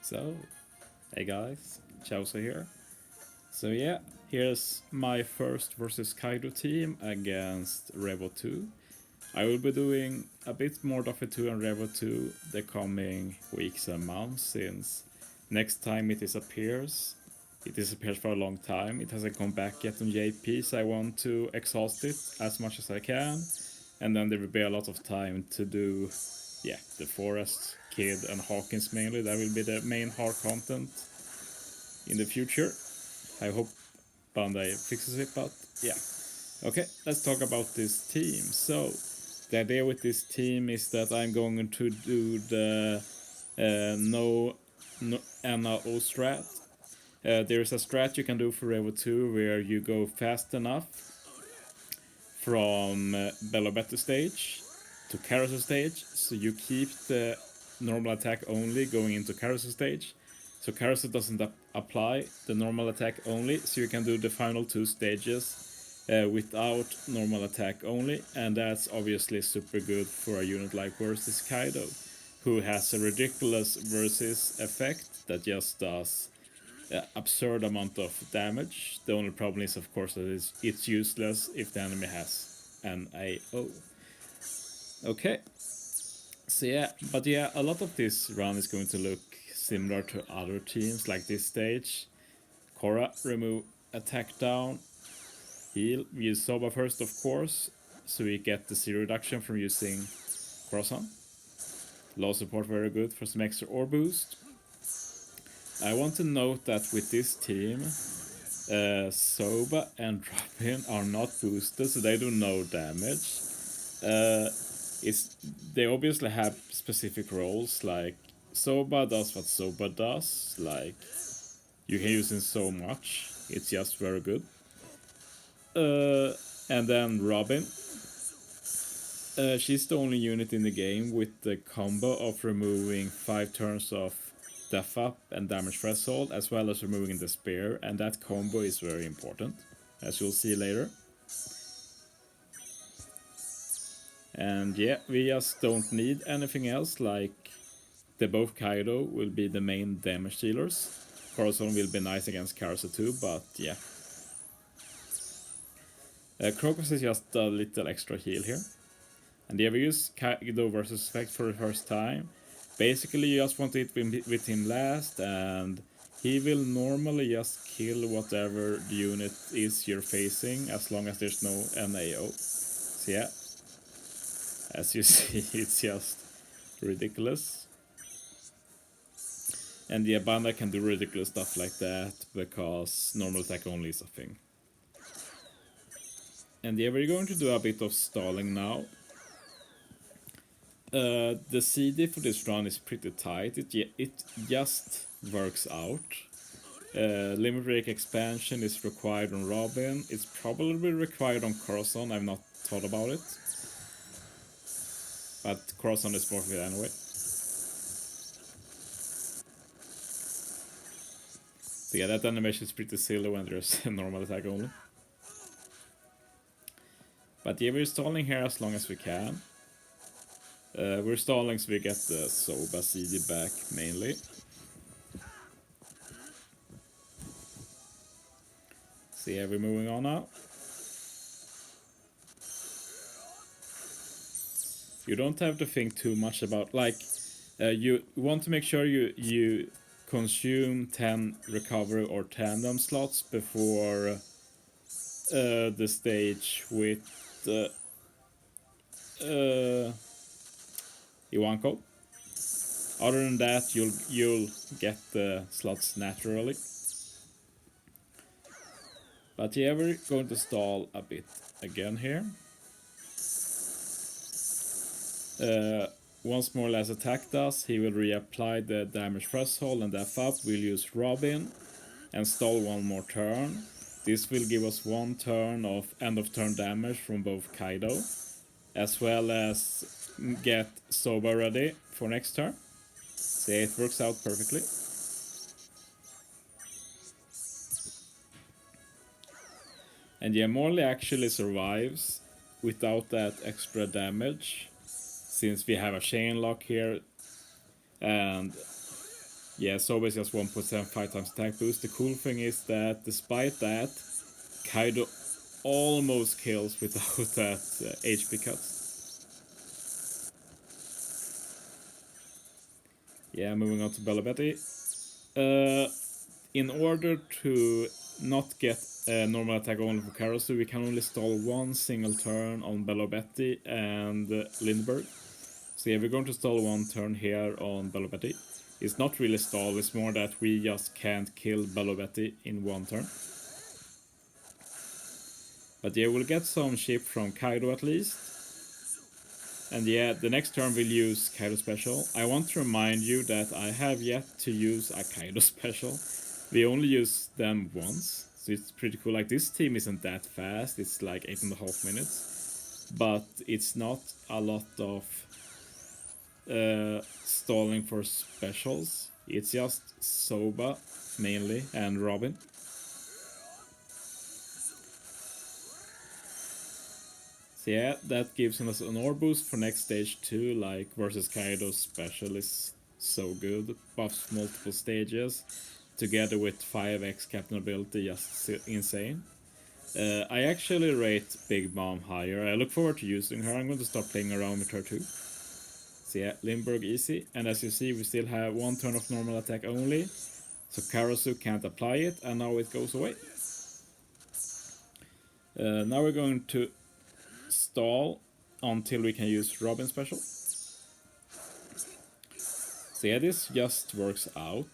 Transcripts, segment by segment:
So, hey guys, Chelsea here. So yeah, here's my first versus Kaido team against Revo 2. I will be doing a bit more Doffer 2 and Revo 2 the coming weeks and months, since next time it disappears for a long time. It hasn't come back yet on JP, so I want to exhaust it as much as I can. And then there will be a lot of time to do, the Forest, Kid, and Hawkins mainly. That will be the main hard content in the future. I hope Bandai fixes it, but yeah. Okay, let's talk about this team. So, the idea with this team is that I'm going to do the no NAO strat. There's a strat you can do for Revo 2 where you go fast enough from Bellobetta stage to Carousel stage, so you keep the normal attack only going into Carousel stage. So Carousel doesn't apply the normal attack only, so you can do the final two stages without normal attack only, and that's obviously super good for a unit like versus Kaido, who has a ridiculous versus effect that just does absurd amount of damage. The only problem is, of course, that it's useless if the enemy has an AO. Okay, so a lot of this run is going to look similar to other teams like this stage. Korra, remove attack down, heal. We use Soba first, of course, so we get the C reduction from using Croissant. Low support very good for some extra ore boost. I want to note that with this team, Soba and Robin are not boosted, so they do no damage. They obviously have specific roles, like Soba does what Soba does, like you can use him so much, it's just very good. And then Robin, she's the only unit in the game with the combo of removing 5 turns of def up and damage threshold, as well as removing the spear, and that combo is very important, as you'll see later. And yeah, we just don't need anything else, like the both Kaido will be the main damage dealers. Corazon will be nice against Carousel too, but yeah. Crocus is just a little extra heal here. And yeah, we use Kaido versus effect for the first time. Basically, you just want to hit with him last, and he will normally just kill whatever the unit is you're facing, as long as there's no NAO. So yeah, as you see, it's just ridiculous. And the Bandai can do ridiculous stuff like that, because normal attack only is a thing. And yeah, we're going to do a bit of stalling now. The CD for this run is pretty tight. It just works out. Limit break expansion is required on Robin. It's probably required on Corazon. I've not thought about it, but Corazon is worth it anyway. So yeah, that animation is pretty silly when there's a normal attack only. But yeah, we're stalling here as long as we can. We're stalling so we get the Soba CD back mainly. So yeah, we're moving on now. You don't have to think too much about, like, you want to make sure you consume 10 recovery or tandem slots before the stage with Iwanko. Other than that, you'll get the slots naturally. But yeah, we're going to stall a bit again here. Once more or less attacked us, he will reapply the damage threshold and def up. We'll use Robin and stall one more turn. This will give us 1 turn of end of turn damage from both Kaido, as well as get Soba ready for next turn. So it works out perfectly. And yeah, Morley actually survives without that extra damage, since we have a chain lock here, and Yeah, Soba is just 1.75 times attack boost. The cool thing is that despite that, Kaido almost kills without that HP cut. Yeah, moving on to Bella Betty. In order to not get a normal attack only for Karasu, we can only stall one single turn on Bella Betty and Lindbergh. So yeah, we're going to stall one turn here on Bella Betty. It's not really stall, it's more that we just can't kill Bella Betty in one turn. But yeah, we'll get some ship from Kaido at least. And yeah, the next turn we'll use Kaido special. I want to remind you that I have yet to use a Kaido special. We only use them once, so it's pretty cool. Like, this team isn't that fast, it's like 8.5 minutes. But it's not a lot of stalling for specials. It's just Soba, mainly, and Robin. So yeah, that gives us an ore boost for next stage too, like versus Kaido's special is so good. Buffs multiple stages, together with 5x captain ability, just insane. I actually rate Big Mom higher. I look forward to using her. I'm going to start playing around with her too. So yeah, Lindbergh easy. And as you see, we still have one turn of normal attack only. So Karasu can't apply it, and now it goes away. Now we're going to stall until we can use Robin special. So yeah, this just works out.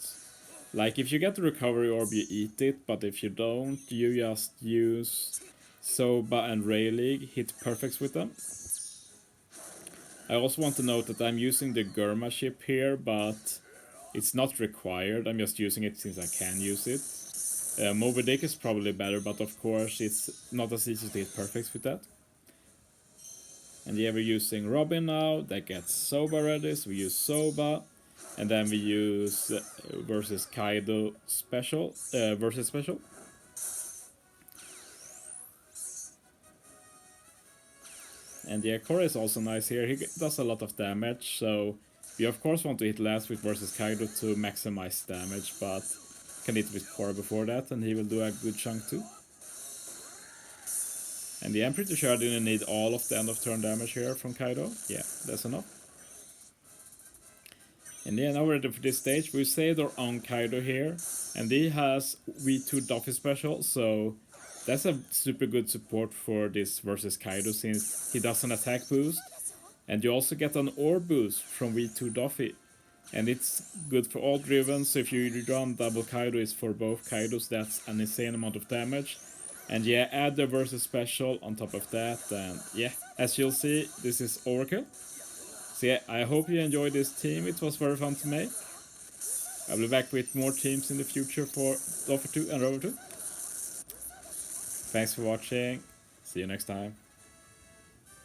Like, if you get the recovery orb, you eat it, but if you don't, you just use Soba and Ray League, hit perfects with them. I also want to note that I'm using the Gurma ship here, but it's not required. I'm just using it since I can use it. Moby Dick is probably better, but of course it's not as easy to hit perfects with that. And yeah, we're using Robin now, that gets Soba ready, so we use Soba. And then we use versus Kaido special, versus special. And yeah, Korra is also nice here. He does a lot of damage, so we of course want to hit last with versus Kaido to maximize damage, but can hit with Korra before that, and he will do a good chunk too. And yeah, I'm pretty sure I didn't need all of the end of turn damage here from Kaido. Yeah, that's enough. And yeah, now we're ready for this stage. We saved our own Kaido here, and he has V2 Duffy special, so that's a super good support for this versus Kaido since he does an attack boost, and you also get an ore boost from V2 Duffy. And it's good for all driven, so if you run double Kaido, it's for both Kaidos, that's an insane amount of damage. And yeah, add the versus special on top of that, and yeah, as you'll see, this is overkill. So yeah, I hope you enjoyed this team, it was very fun to make. I'll be back with more teams in the future for Doffer 2 and Rover 2. Thanks for watching, see you next time.